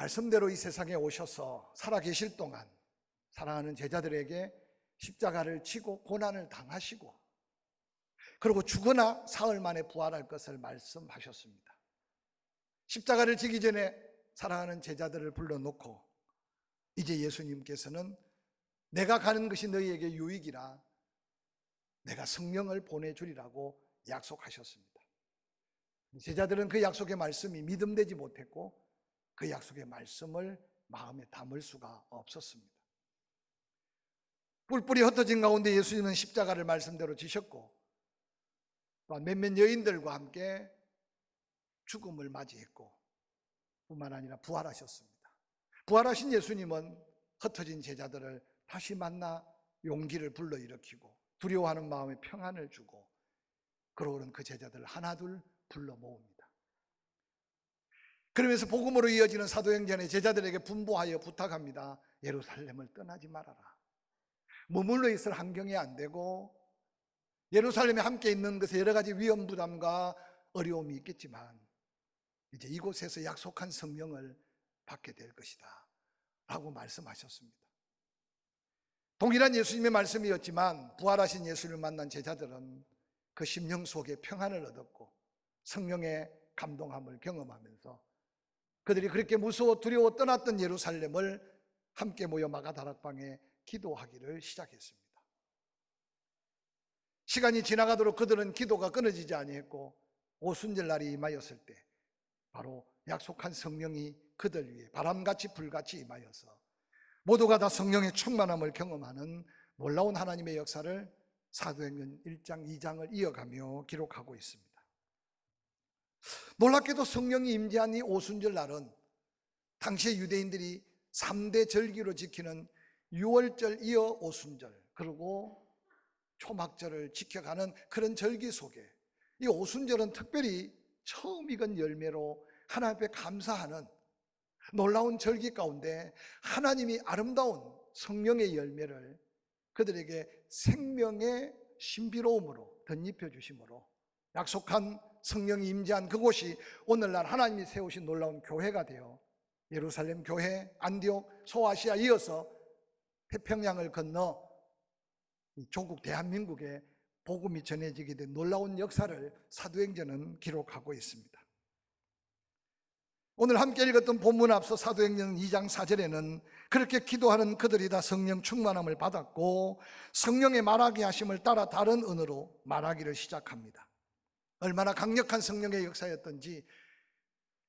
말씀대로 이 세상에 오셔서 살아계실 동안 사랑하는 제자들에게 십자가를 지고 고난을 당하시고 그리고 죽으나 사흘 만에 부활할 것을 말씀하셨습니다. 십자가를 지기 전에 사랑하는 제자들을 불러놓고 이제 예수님께서는 내가 가는 것이 너희에게 유익이라 내가 성령을 보내주리라고 약속하셨습니다. 제자들은 그 약속의 말씀이 믿음되지 못했고 그 약속의 말씀을 마음에 담을 수가 없었습니다. 뿔뿔이 흩어진 가운데 예수님은 십자가를 말씀대로 지셨고 또한 몇몇 여인들과 함께 죽음을 맞이했고 뿐만 아니라 부활하셨습니다. 부활하신 예수님은 흩어진 제자들을 다시 만나 용기를 불러일으키고 두려워하는 마음에 평안을 주고 그러고는 그 제자들을 하나둘 불러 모읍니다. 그러면서 복음으로 이어지는 사도행전의 제자들에게 분부하여 부탁합니다. 예루살렘을 떠나지 말아라. 머물러 있을 환경이 안 되고 예루살렘에 함께 있는 것에 여러 가지 위험 부담과 어려움이 있겠지만 이제 이곳에서 약속한 성령을 받게 될 것이다 라고 말씀하셨습니다. 동일한 예수님의 말씀이었지만 부활하신 예수를 만난 제자들은 그 심령 속에 평안을 얻었고 성령의 감동함을 경험하면서 그들이 그렇게 무서워 두려워 떠났던 예루살렘을 함께 모여 마가다락방에 기도하기를 시작했습니다. 시간이 지나가도록 그들은 기도가 끊어지지 아니했고 오순절 날이 임하였을 때 바로 약속한 성령이 그들 위에 바람같이 불같이 임하여서 모두가 다 성령의 충만함을 경험하는 놀라운 하나님의 역사를 사도행전 1장 2장을 이어가며 기록하고 있습니다. 놀랍게도 성령이 임재한 이 오순절 날은 당시의 유대인들이 3대 절기로 지키는 유월절 이어 오순절 그리고 초막절을 지켜가는 그런 절기 속에 이 오순절은 특별히 처음 익은 열매로 하나님 앞에 감사하는 놀라운 절기 가운데 하나님이 아름다운 성령의 열매를 그들에게 생명의 신비로움으로 덧입혀 주심으로 약속한 성령이 임재한 그곳이 오늘날 하나님이 세우신 놀라운 교회가 되어 예루살렘 교회, 안디옥, 소아시아 이어서 태평양을 건너 조국 대한민국에 복음이 전해지게 된 놀라운 역사를 사도행전은 기록하고 있습니다. 오늘 함께 읽었던 본문 앞서 사도행전 2장 4절에는 그렇게 기도하는 그들이 다 성령 충만함을 받았고 성령의 말하게 하심을 따라 다른 언어로 말하기를 시작합니다. 얼마나 강력한 성령의 역사였던지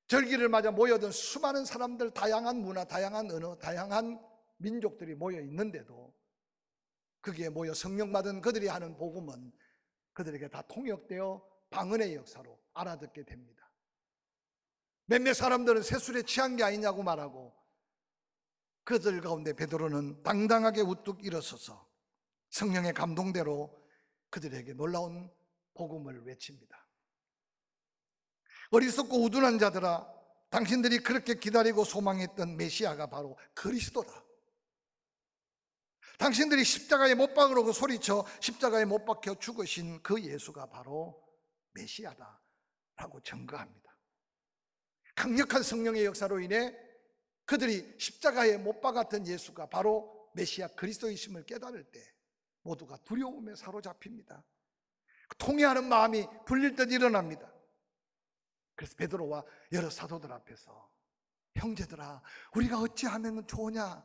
절기를 맞아 모여든 수많은 사람들, 다양한 문화, 다양한 언어, 다양한 민족들이 모여 있는데도 거기에 모여 성령 받은 그들이 하는 복음은 그들에게 다 통역되어 방언의 역사로 알아듣게 됩니다. 몇몇 사람들은 세술에 취한 게 아니냐고 말하고 그들 가운데 베드로는 당당하게 우뚝 일어서서 성령의 감동대로 그들에게 놀라운 복음을 외칩니다. 어리석고 우둔한 자들아, 당신들이 그렇게 기다리고 소망했던 메시아가 바로 그리스도다. 당신들이 십자가에 못 박으라고 소리쳐 십자가에 못 박혀 죽으신 그 예수가 바로 메시아다 라고 증거합니다. 강력한 성령의 역사로 인해 그들이 십자가에 못 박았던 예수가 바로 메시아 그리스도이심을 깨달을 때 모두가 두려움에 사로잡힙니다. 통회하는 마음이 불릴 듯 일어납니다. 그래서 베드로와 여러 사도들 앞에서 형제들아, 우리가 어찌하면 좋으냐,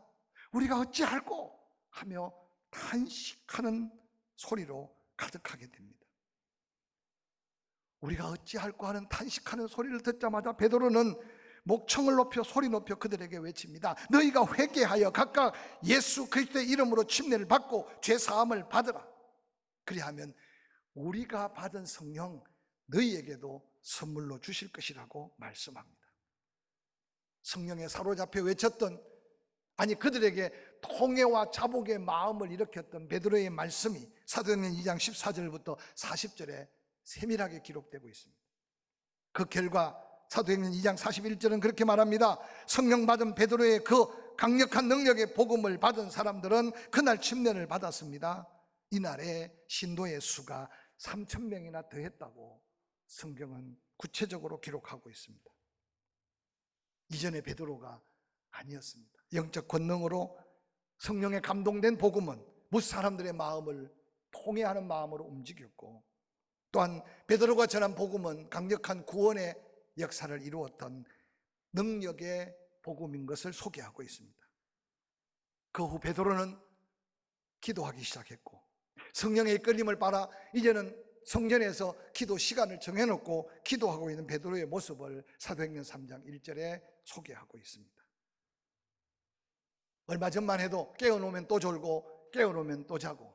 우리가 어찌할꼬 하며 탄식하는 소리로 가득하게 됩니다. 우리가 어찌할꼬 하는 탄식하는 소리를 듣자마자 베드로는 목청을 높여 소리 높여 그들에게 외칩니다. 너희가 회개하여 각각 예수 그리스도의 이름으로 침례를 받고 죄 사함을 받으라. 그리하면 우리가 받은 성령 너희에게도 선물로 주실 것이라고 말씀합니다. 성령에 사로잡혀 외쳤던, 아니 그들에게 통회와 자복의 마음을 일으켰던 베드로의 말씀이 사도행전 2장 14절부터 40절에 세밀하게 기록되고 있습니다. 그 결과 사도행전 2장 41절은 그렇게 말합니다. 성령 받은 베드로의 그 강력한 능력의 복음을 받은 사람들은 그날 침례를 받았습니다. 이날에 신도의 수가 3,000명이나 더했다고 성경은 구체적으로 기록하고 있습니다. 이전에 베드로가 아니었습니다. 영적 권능으로 성령에 감동된 복음은 무슨 사람들의 마음을 통회하는 마음으로 움직였고, 또한 베드로가 전한 복음은 강력한 구원의 역사를 이루었던 능력의 복음인 것을 소개하고 있습니다. 그 후 베드로는 기도하기 시작했고, 성령의 이끌림을 받아 이제는 성전에서 기도 시간을 정해놓고 기도하고 있는 베드로의 모습을 사도행전 3장 1절에 소개하고 있습니다. 얼마 전만 해도 깨어놓으면 또 졸고 깨어놓으면 또 자고,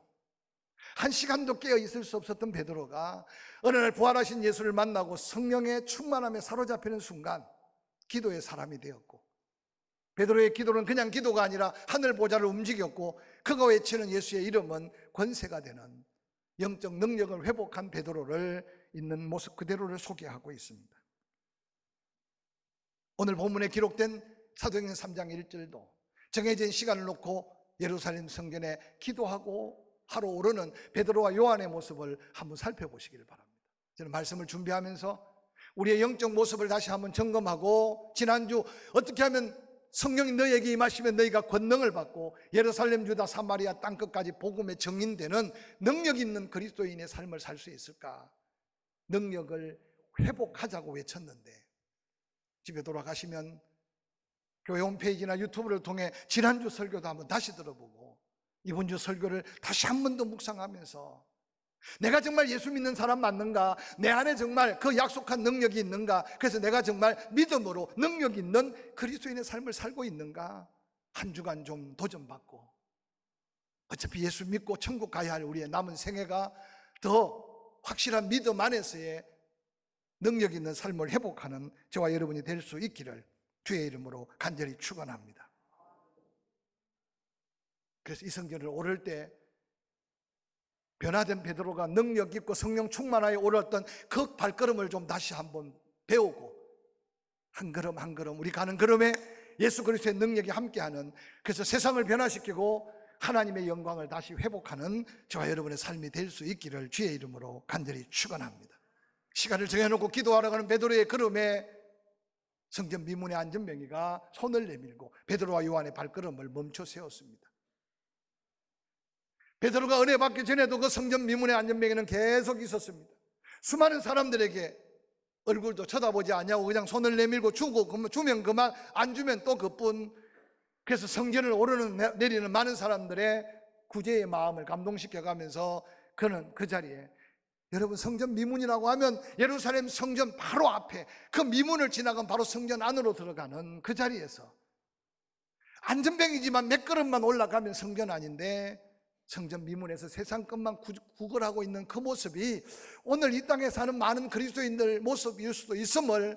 한 시간도 깨어 있을 수 없었던 베드로가 어느 날 부활하신 예수를 만나고 성령의 충만함에 사로잡히는 순간 기도의 사람이 되었고, 베드로의 기도는 그냥 기도가 아니라 하늘 보좌를 움직였고, 그가 외치는 예수의 이름은 권세가 되는 영적 능력을 회복한 베드로를 있는 모습 그대로를 소개하고 있습니다. 오늘 본문에 기록된 사도행전 3장 1절도 정해진 시간을 놓고 예루살렘 성전에 기도하고 하러 오르는 베드로와 요한의 모습을 한번 살펴보시기를 바랍니다. 저는 말씀을 준비하면서 우리의 영적 모습을 다시 한번 점검하고, 지난주 어떻게 하면 성령이 너희에게 임하시면 너희가 권능을 받고 예루살렘, 유다, 사마리아 땅끝까지 복음에 정인되는 능력 있는 그리스도인의 삶을 살 수 있을까? 능력을 회복하자고 외쳤는데, 집에 돌아가시면 교회 홈페이지나 유튜브를 통해 지난주 설교도 한번 다시 들어보고 이번 주 설교를 다시 한 번 더 묵상하면서 내가 정말 예수 믿는 사람 맞는가? 내 안에 정말 그 약속한 능력이 있는가? 그래서 내가 정말 믿음으로 능력 있는 그리스도인의 삶을 살고 있는가? 한 주간 좀 도전받고, 어차피 예수 믿고 천국 가야 할 우리의 남은 생애가 더 확실한 믿음 안에서의 능력 있는 삶을 회복하는 저와 여러분이 될 수 있기를 주의 이름으로 간절히 축원합니다. 그래서 이 성전을 오를 때 변화된 베드로가 능력 있고 성령 충만하에 오르던 그 발걸음을 좀 다시 한번 배우고, 한 걸음 한 걸음 우리 가는 걸음에 예수 그리스도의 능력이 함께하는, 그래서 세상을 변화시키고 하나님의 영광을 다시 회복하는 저와 여러분의 삶이 될 수 있기를 주의 이름으로 간절히 축원합니다. 시간을 정해놓고 기도하러 가는 베드로의 걸음에 성전 미문의 안전병이가 손을 내밀고 베드로와 요한의 발걸음을 멈춰 세웠습니다. 베드로가 은혜 받기 전에도 그 성전 미문의 안전병에는 계속 있었습니다. 수많은 사람들에게 얼굴도 쳐다보지 않냐고 그냥 손을 내밀고 주면 그만, 안 주면 또 그뿐. 그래서 성전을 오르는 내리는 많은 사람들의 구제의 마음을 감동시켜가면서 그는 그 자리에, 여러분 성전 미문이라고 하면 예루살렘 성전 바로 앞에 그 미문을 지나가면 바로 성전 안으로 들어가는 그 자리에서 안전병이지만 몇 걸음만 올라가면 성전 아닌데 성전 미문에서 세상 것만 구걸하고 있는 그 모습이 오늘 이 땅에 사는 많은 그리스도인들 모습일 수도 있음을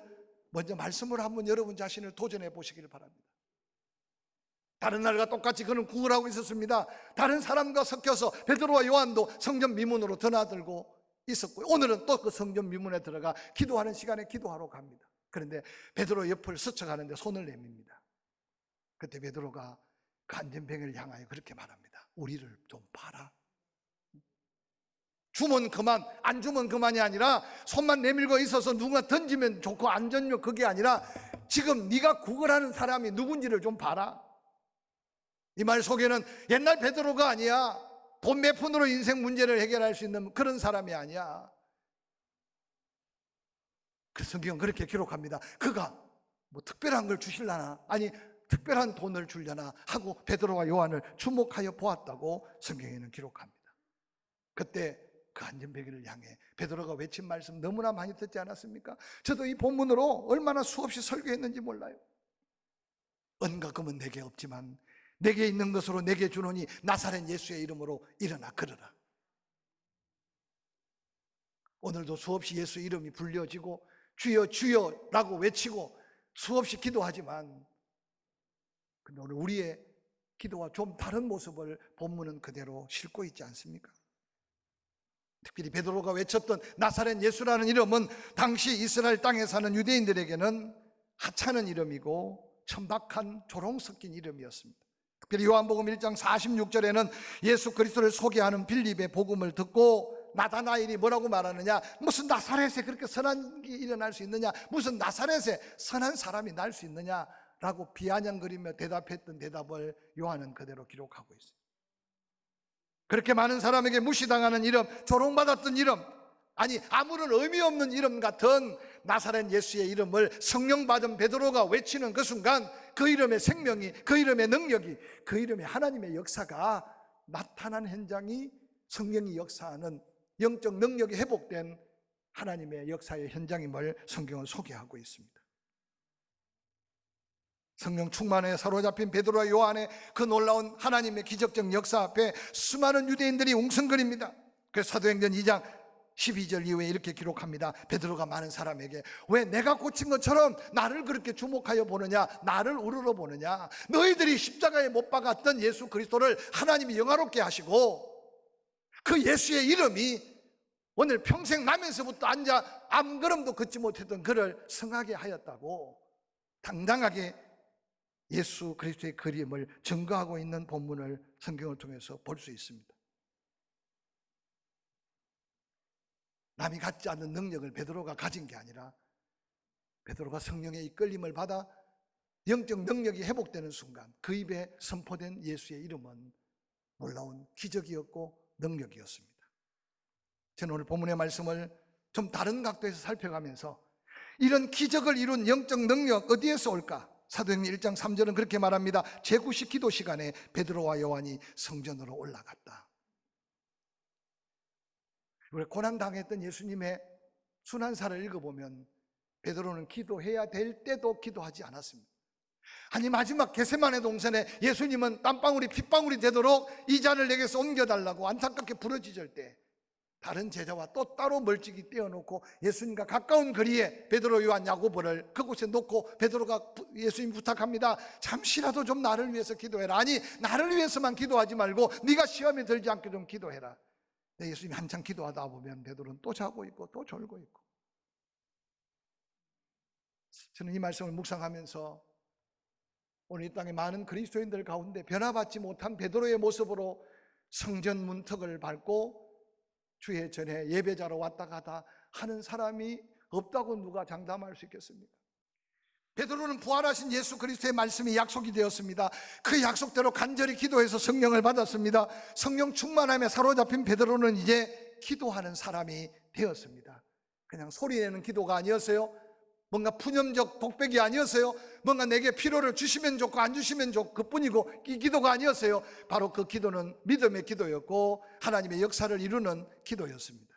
먼저 말씀으로 한번 여러분 자신을 도전해 보시기를 바랍니다. 다른 날과 똑같이 그는 구걸하고 있었습니다. 다른 사람과 섞여서 베드로와 요한도 성전 미문으로 드나들고 있었고요, 오늘은 또 그 성전 미문에 들어가 기도하는 시간에 기도하러 갑니다. 그런데 베드로 옆을 스쳐가는데 손을 내밉니다. 그때 베드로가 그 안전병을 향하여 그렇게 말합니다. 우리를 좀 봐라. 주면 그만, 안 주면 그만이 아니라 손만 내밀고 있어서 누가 던지면 좋고 안전요 그게 아니라 지금 네가 구걸하는 사람이 누군지를 좀 봐라. 이 말 속에는 옛날 베드로가 아니야. 돈 몇 푼으로 인생 문제를 해결할 수 있는 그런 사람이 아니야. 그 성경은 그렇게 기록합니다. 그가 뭐 특별한 걸 주실라나, 아니 특별한 돈을 주려나 하고 베드로와 요한을 주목하여 보았다고 성경에는 기록합니다. 그때 그 안전병기를 향해 베드로가 외친 말씀 너무나 많이 듣지 않았습니까? 저도 이 본문으로 얼마나 수없이 설교했는지 몰라요. 은과 금은 내게 없지만 내게 있는 것으로 내게 주노니 나사렛 예수의 이름으로 일어나 걸으라. 오늘도 수없이 예수 이름이 불려지고 주여 주여라고 외치고 수없이 기도하지만, 근데 오늘 우리의 기도와 좀 다른 모습을 본문은 그대로 싣고 있지 않습니까? 특별히 베드로가 외쳤던 나사렛 예수라는 이름은 당시 이스라엘 땅에 사는 유대인들에게는 하찮은 이름이고 천박한 조롱 섞인 이름이었습니다. 특별히 요한복음 1장 46절에는 예수 그리스도를 소개하는 빌립의 복음을 듣고 나다나엘이 뭐라고 말하느냐, 무슨 나사렛에 그렇게 선한 일이 일어날 수 있느냐, 무슨 나사렛에 선한 사람이 날 수 있느냐 라고 비아냥거리며 대답했던 대답을 요한은 그대로 기록하고 있어요. 그렇게 많은 사람에게 무시당하는 이름, 조롱받았던 이름, 아니 아무런 의미 없는 이름 같은 나사렛 예수의 이름을 성령 받은 베드로가 외치는 그 순간 그 이름의 생명이, 그 이름의 능력이, 그 이름의 하나님의 역사가 나타난 현장이 성령이 역사하는 영적 능력이 회복된 하나님의 역사의 현장임을 성경은 소개하고 있습니다. 성령 충만에 사로잡힌 베드로와 요한의 그 놀라운 하나님의 기적적 역사 앞에 수많은 유대인들이 웅성거립니다. 그래서 사도행전 2장 12절 이후에 이렇게 기록합니다. 베드로가 많은 사람에게 왜 내가 고친 것처럼 나를 그렇게 주목하여 보느냐, 나를 우러러 보느냐. 너희들이 십자가에 못 박았던 예수 그리스도를 하나님이 영화롭게 하시고 그 예수의 이름이 오늘 평생 나면서부터 앉아 암걸음도 걷지 못했던 그를 성하게 하였다고 당당하게 예수 그리스도의 그림을 증거하고 있는 본문을 성경을 통해서 볼 수 있습니다. 남이 갖지 않는 능력을 베드로가 가진 게 아니라 베드로가 성령의 이끌림을 받아 영적 능력이 회복되는 순간 그 입에 선포된 예수의 이름은 놀라운 기적이었고 능력이었습니다. 저는 오늘 본문의 말씀을 좀 다른 각도에서 살펴가면서 이런 기적을 이룬 영적 능력 어디에서 올까? 사도행전 1장 3절은 그렇게 말합니다. 제9식 기도 시간에 베드로와 요한이 성전으로 올라갔다. 우리 고난당했던 예수님의 순환사를 읽어보면 베드로는 기도해야 될 때도 기도하지 않았습니다. 아니 마지막 겟세마네 동산에 예수님은 땀방울이 핏방울이 되도록 이 잔을 내게서 옮겨달라고 안타깝게 부르짖을 때 다른 제자와 또 따로 멀찍이 떼어놓고 예수님과 가까운 거리에 베드로, 요한, 야고보를 그곳에 놓고 베드로가 예수님 부탁합니다. 잠시라도 좀 나를 위해서 기도해라. 아니 나를 위해서만 기도하지 말고 네가 시험에 들지 않게 좀 기도해라. 예수님이 한참 기도하다 보면 베드로는 또 자고 있고 또 졸고 있고. 저는 이 말씀을 묵상하면서 오늘 이 땅에 많은 그리스도인들 가운데 변화받지 못한 베드로의 모습으로 성전 문턱을 밟고 주의 전에 예배자로 왔다 가다 하는 사람이 없다고 누가 장담할 수 있겠습니까? 베드로는 부활하신 예수 그리스도의 말씀이 약속이 되었습니다. 그 약속대로 간절히 기도해서 성령을 받았습니다. 성령 충만함에 사로잡힌 베드로는 이제 기도하는 사람이 되었습니다. 그냥 소리내는 기도가 아니었어요. 뭔가 푸념적 독백이 아니었어요. 뭔가 내게 필요를 주시면 좋고 안 주시면 좋고 그뿐이고 이 기도가 아니었어요. 바로 그 기도는 믿음의 기도였고 하나님의 역사를 이루는 기도였습니다.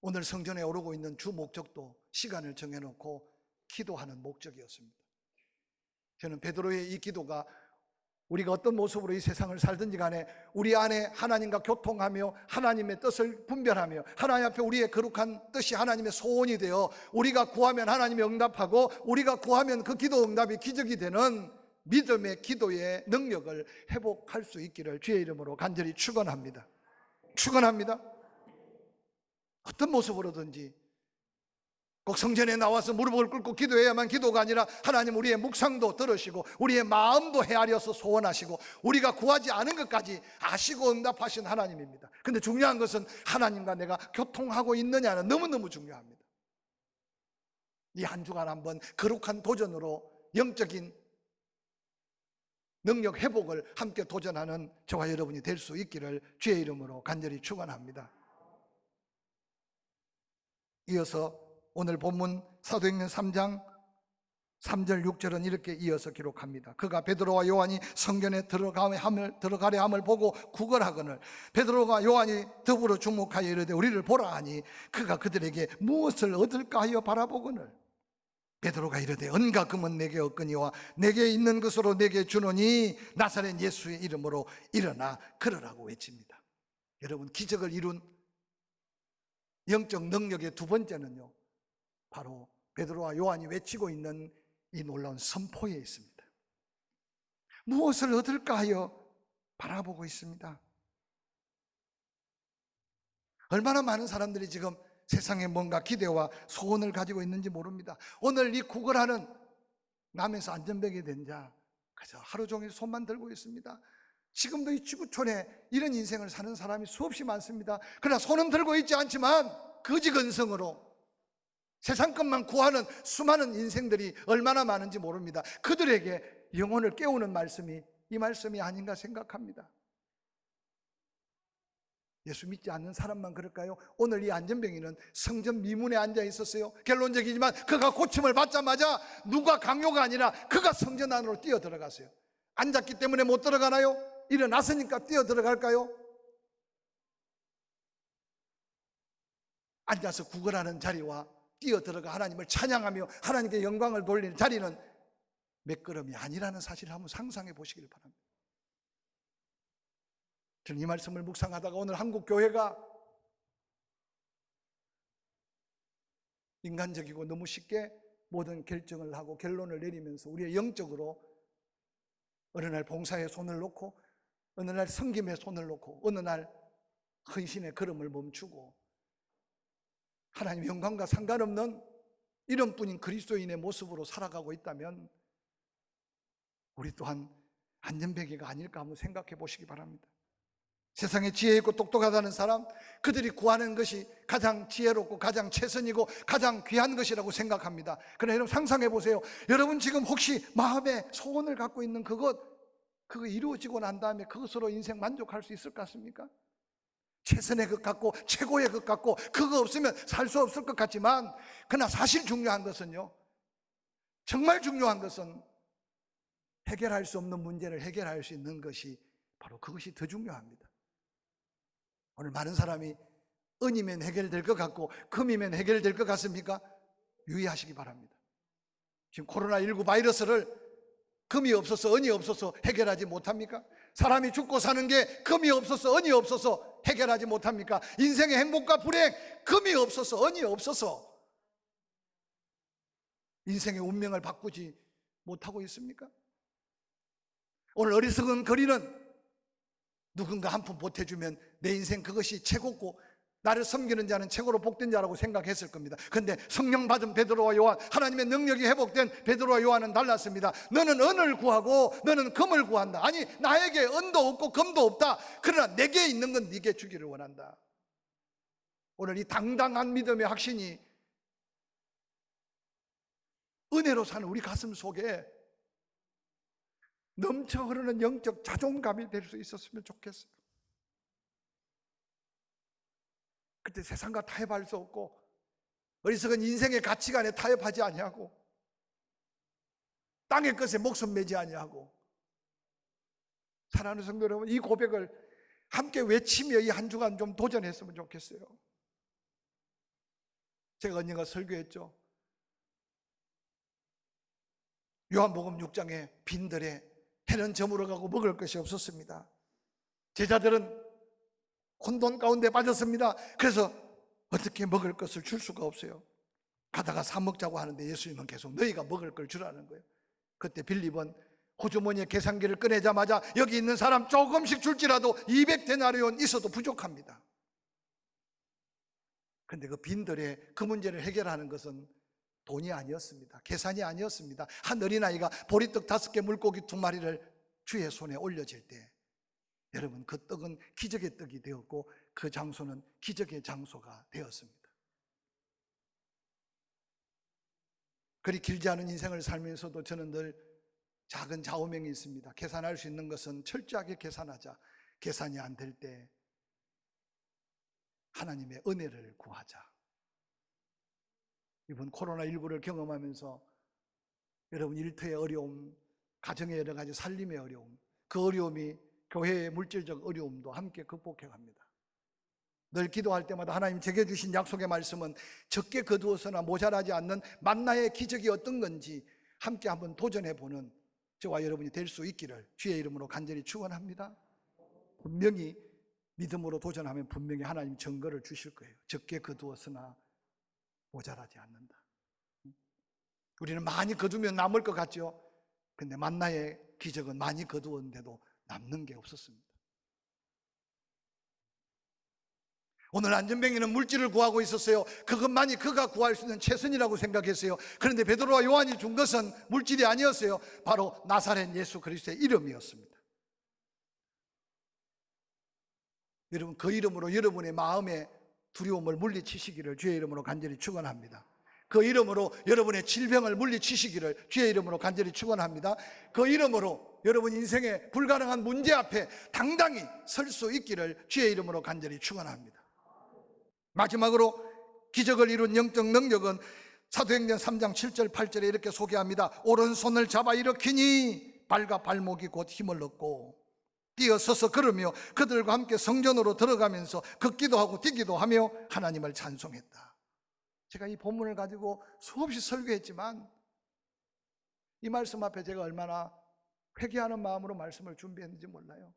오늘 성전에 오르고 있는 주 목적도 시간을 정해놓고 기도하는 목적이었습니다. 저는 베드로의 이 기도가 우리가 어떤 모습으로 이 세상을 살든지 간에 우리 안에 하나님과 교통하며 하나님의 뜻을 분별하며 하나님 앞에 우리의 거룩한 뜻이 하나님의 소원이 되어 우리가 구하면 하나님이 응답하고 우리가 구하면 그 기도 응답이 기적이 되는 믿음의 기도의 능력을 회복할 수 있기를 주의 이름으로 간절히 축원합니다. 축원합니다. 어떤 모습으로든지 꼭 성전에 나와서 무릎을 꿇고 기도해야만 기도가 아니라 하나님 우리의 묵상도 들으시고 우리의 마음도 헤아려서 소원하시고 우리가 구하지 않은 것까지 아시고 응답하신 하나님입니다. 근데 중요한 것은 하나님과 내가 교통하고 있느냐는 너무너무 중요합니다. 이 한 주간 한번 거룩한 도전으로 영적인 능력 회복을 함께 도전하는 저와 여러분이 될 수 있기를 주의 이름으로 간절히 축원합니다. 이어서 오늘 본문 사도행전 3장 3절 6절은 이렇게 이어서 기록합니다. 그가 베드로와 요한이 성전에 들어가려 함을 보고 구걸하거늘 베드로와 요한이 더불어 주목하여 이르되 우리를 보라 하니 그가 그들에게 무엇을 얻을까 하여 바라보거늘 베드로가 이르되 은과 금은 내게 없거니와 내게 있는 것으로 내게 주노니 나사렛 예수의 이름으로 일어나 걸으라고 외칩니다. 여러분 기적을 이룬 영적 능력의 두 번째는요 바로 베드로와 요한이 외치고 있는 이 놀라운 선포에 있습니다. 무엇을 얻을까 하여 바라보고 있습니다. 얼마나 많은 사람들이 지금 세상에 뭔가 기대와 소원을 가지고 있는지 모릅니다. 오늘 이 구걸하는 남에서 안전벨이 된 자 그저 하루 종일 손만 들고 있습니다. 지금도 이 지구촌에 이런 인생을 사는 사람이 수없이 많습니다. 그러나 손은 들고 있지 않지만 거지건성으로 세상 것만 구하는 수많은 인생들이 얼마나 많은지 모릅니다. 그들에게 영혼을 깨우는 말씀이 이 말씀이 아닌가 생각합니다. 예수 믿지 않는 사람만 그럴까요? 오늘 이 안전병이는 성전 미문에 앉아 있었어요. 결론적이지만 그가 고침을 받자마자 누가 강요가 아니라 그가 성전 안으로 뛰어 들어갔어요. 앉았기 때문에 못 들어가나요? 일어났으니까 뛰어 들어갈까요? 앉아서 구걸하는 자리와 뛰어 들어가 하나님을 찬양하며 하나님께 영광을 돌리는 자리는 몇 걸음이 아니라는 사실을 한번 상상해 보시길 바랍니다. 저는 이 말씀을 묵상하다가 오늘 한국 교회가 인간적이고 너무 쉽게 모든 결정을 하고 결론을 내리면서 우리의 영적으로 어느 날 봉사에 손을 놓고 어느 날 섬김에 손을 놓고 어느 날 헌신의 걸음을 멈추고 하나님의 영광과 상관없는 이름뿐인 그리스도인의 모습으로 살아가고 있다면 우리 또한 안전뱅이가 아닐까 한번 생각해 보시기 바랍니다. 세상에 지혜 있고 똑똑하다는 사람, 그들이 구하는 것이 가장 지혜롭고 가장 최선이고 가장 귀한 것이라고 생각합니다. 그러나 여러분 상상해 보세요. 여러분 지금 혹시 마음에 소원을 갖고 있는 그거 이루어지고 난 다음에 그것으로 인생 만족할 수 있을 것 같습니까? 최선의 것 같고 최고의 것 같고 그거 없으면 살 수 없을 것 같지만, 그러나 사실 중요한 것은요, 정말 중요한 것은 해결할 수 없는 문제를 해결할 수 있는 것이 바로 그것이 더 중요합니다. 오늘 많은 사람이 은이면 해결될 것 같고 금이면 해결될 것 같습니까? 유의하시기 바랍니다. 지금 코로나19 바이러스를 금이 없어서 은이 없어서 해결하지 못합니까? 사람이 죽고 사는 게 금이 없어서 은이 없어서 해결하지 못합니까? 인생의 행복과 불행, 금이 없어서 은이 없어서 인생의 운명을 바꾸지 못하고 있습니까? 오늘 어리석은 거리는 누군가 한 푼 보태주면 내 인생 그것이 최고고 나를 섬기는 자는 최고로 복된 자라고 생각했을 겁니다. 그런데 성령 받은 베드로와 요한, 하나님의 능력이 회복된 베드로와 요한은 달랐습니다. 너는 은을 구하고 너는 금을 구한다. 아니, 나에게 은도 없고 금도 없다. 그러나 내게 있는 건 네게 주기를 원한다. 오늘 이 당당한 믿음의 확신이 은혜로 사는 우리 가슴 속에 넘쳐 흐르는 영적 자존감이 될 수 있었으면 좋겠어요. 그때 세상과 타협할 수 없고 어리석은 인생의 가치관에 타협하지 아니하고 땅의 것에 목숨 매지 아니하고 사랑하는 성도 여러분, 이 고백을 함께 외치며 이 한 주간 좀 도전했으면 좋겠어요. 제가 언젠가 설교했죠. 요한복음 6장에 빈들에 해는 저물어 가고 먹을 것이 없었습니다. 제자들은 혼돈 가운데 빠졌습니다. 그래서 어떻게 먹을 것을 줄 수가 없어요. 가다가 사 먹자고 하는데 예수님은 계속 너희가 먹을 걸 주라는 거예요. 그때 빌립은 호주머니에 계산기를 꺼내자마자 여기 있는 사람 조금씩 줄지라도 200데나리온 있어도 부족합니다. 그런데 그 빈들에 그 문제를 해결하는 것은 돈이 아니었습니다. 계산이 아니었습니다. 한 어린아이가 보리떡 5개 물고기 2마리를 주의 손에 올려질 때 여러분, 그 떡은 기적의 떡이 되었고 그 장소는 기적의 장소가 되었습니다. 그리 길지 않은 인생을 살면서도 저는 늘 작은 좌우명이 있습니다. 계산할 수 있는 것은 철저하게 계산하자. 계산이 안 될 때 하나님의 은혜를 구하자. 이번 코로나19를 경험하면서 여러분 일터의 어려움, 가정의 여러 가지 살림의 어려움, 그 어려움이 교회의 물질적 어려움도 함께 극복해 갑니다. 늘 기도할 때마다 하나님 제게 주신 약속의 말씀은 적게 거두어서나 모자라지 않는 만나의 기적이 어떤 건지 함께 한번 도전해보는 저와 여러분이 될 수 있기를 주의 이름으로 간절히 축원합니다. 분명히 믿음으로 도전하면 분명히 하나님 증거를 주실 거예요. 적게 거두었으나 모자라지 않는다. 우리는 많이 거두면 남을 것 같죠. 근데 만나의 기적은 많이 거두었는데도 남는 게 없었습니다. 오늘 안전뱅이는 물질을 구하고 있었어요. 그것만이 그가 구할 수 있는 최선이라고 생각했어요. 그런데 베드로와 요한이 준 것은 물질이 아니었어요. 바로 나사렛 예수 그리스도의 이름이었습니다. 여러분, 그 이름으로 여러분의 마음의 두려움을 물리치시기를 주의 이름으로 간절히 축원합니다. 그 이름으로 여러분의 질병을 물리치시기를 주의 이름으로 간절히 축원합니다. 그 이름으로 여러분 인생의 불가능한 문제 앞에 당당히 설 수 있기를 주의 이름으로 간절히 축원합니다. 마지막으로 기적을 이룬 영적 능력은 사도행전 3장 7절 8절에 이렇게 소개합니다. 오른손을 잡아 일으키니 발과 발목이 곧 힘을 얻고 뛰어서서 걸으며 그들과 함께 성전으로 들어가면서 걷기도 하고 뛰기도 하며 하나님을 찬송했다. 제가 이 본문을 가지고 수없이 설교했지만 이 말씀 앞에 제가 얼마나 회개하는 마음으로 말씀을 준비했는지 몰라요.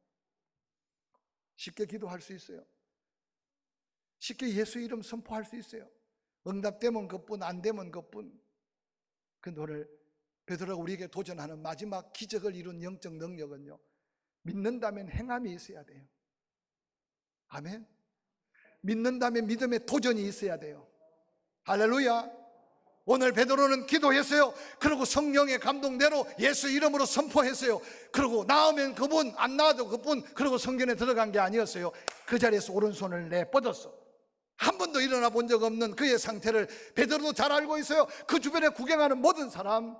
쉽게 기도할 수 있어요. 쉽게 예수 이름 선포할 수 있어요. 응답되면 그뿐, 안 되면 그뿐. 근데 오늘 베드로가 우리에게 도전하는 마지막 기적을 이룬 영적 능력은요, 믿는다면 행함이 있어야 돼요. 아멘. 믿는다면 믿음의 도전이 있어야 돼요. 할렐루야. 오늘 베드로는 기도했어요. 그리고 성령의 감동대로 예수 이름으로 선포했어요. 그리고 나으면 그분, 안 나아도 그분. 그리고 성전에 들어간 게 아니었어요. 그 자리에서 오른손을 내뻗었어. 한 번도 일어나 본 적 없는 그의 상태를 베드로도 잘 알고 있어요. 그 주변에 구경하는 모든 사람,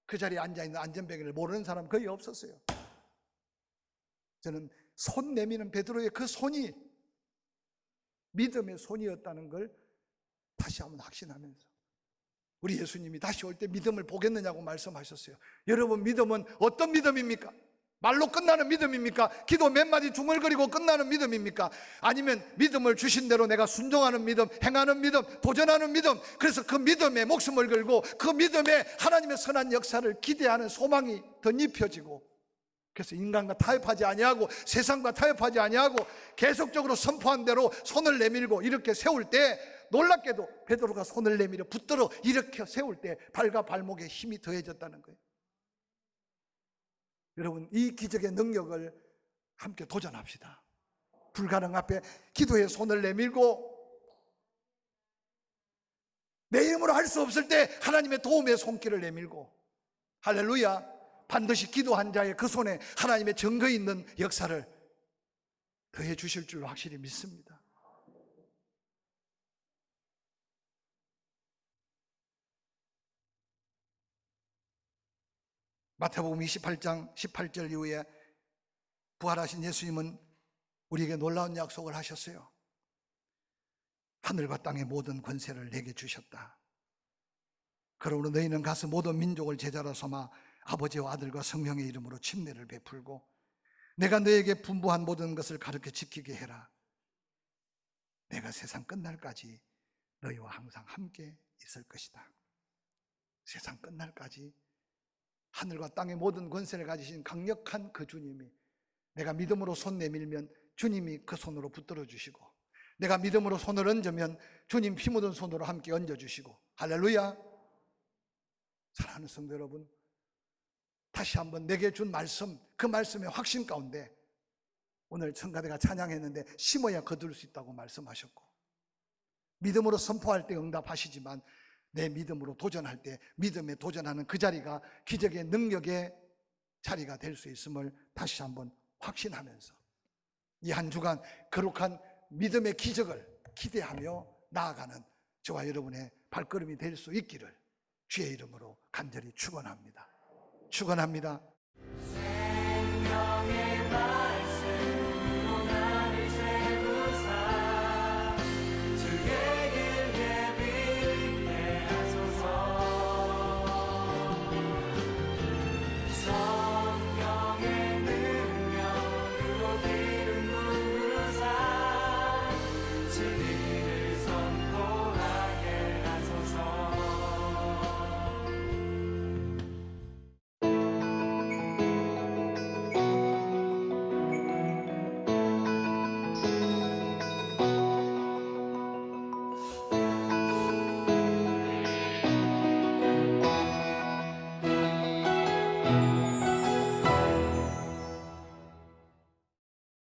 그 자리에 앉아있는 안전뱅이를 모르는 사람 거의 없었어요. 저는 손 내미는 베드로의 그 손이 믿음의 손이었다는 걸 다시 한번 확신하면서, 우리 예수님이 다시 올 때 믿음을 보겠느냐고 말씀하셨어요. 여러분, 믿음은 어떤 믿음입니까? 말로 끝나는 믿음입니까? 기도 몇 마디 중얼거리고 끝나는 믿음입니까? 아니면 믿음을 주신 대로 내가 순종하는 믿음, 행하는 믿음, 도전하는 믿음, 그래서 그 믿음에 목숨을 걸고 그 믿음에 하나님의 선한 역사를 기대하는 소망이 덧입혀지고, 그래서 인간과 타협하지 아니하고 세상과 타협하지 아니하고 계속적으로 선포한 대로 손을 내밀고 이렇게 세울 때, 놀랍게도 베드로가 손을 내밀어 붙들어 이렇게 세울 때 발과 발목에 힘이 더해졌다는 거예요. 여러분, 이 기적의 능력을 함께 도전합시다. 불가능 앞에 기도의 손을 내밀고, 내 힘으로 할 수 없을 때 하나님의 도움의 손길을 내밀고, 할렐루야. 반드시 기도한 자의 그 손에 하나님의 증거 있는 역사를 더해 주실 줄 확실히 믿습니다. 마태복음 28장 18절 이후에 부활하신 예수님은 우리에게 놀라운 약속을 하셨어요. 하늘과 땅의 모든 권세를 내게 주셨다. 그러므로 너희는 가서 모든 민족을 제자로 삼아 아버지와 아들과 성령의 이름으로 침례를 베풀고 내가 너에게 분부한 모든 것을 가르쳐 지키게 해라. 내가 세상 끝날까지 너희와 항상 함께 있을 것이다. 세상 끝날까지 하늘과 땅의 모든 권세를 가지신 강력한 그 주님이, 내가 믿음으로 손 내밀면 주님이 그 손으로 붙들어 주시고, 내가 믿음으로 손을 얹으면 주님 피 묻은 손으로 함께 얹어 주시고, 할렐루야. 사랑하는 성도 여러분, 다시 한번 내게 준 말씀, 그 말씀의 확신 가운데 오늘 청가대가 찬양했는데 심어야 거둘 수 있다고 말씀하셨고, 믿음으로 선포할 때 응답하시지만 내 믿음으로 도전할 때 믿음에 도전하는 그 자리가 기적의 능력의 자리가 될 수 있음을 다시 한번 확신하면서 이 한 주간 거룩한 믿음의 기적을 기대하며 나아가는 저와 여러분의 발걸음이 될 수 있기를 주의 이름으로 간절히 축원합니다. 축원합니다. 생명의 말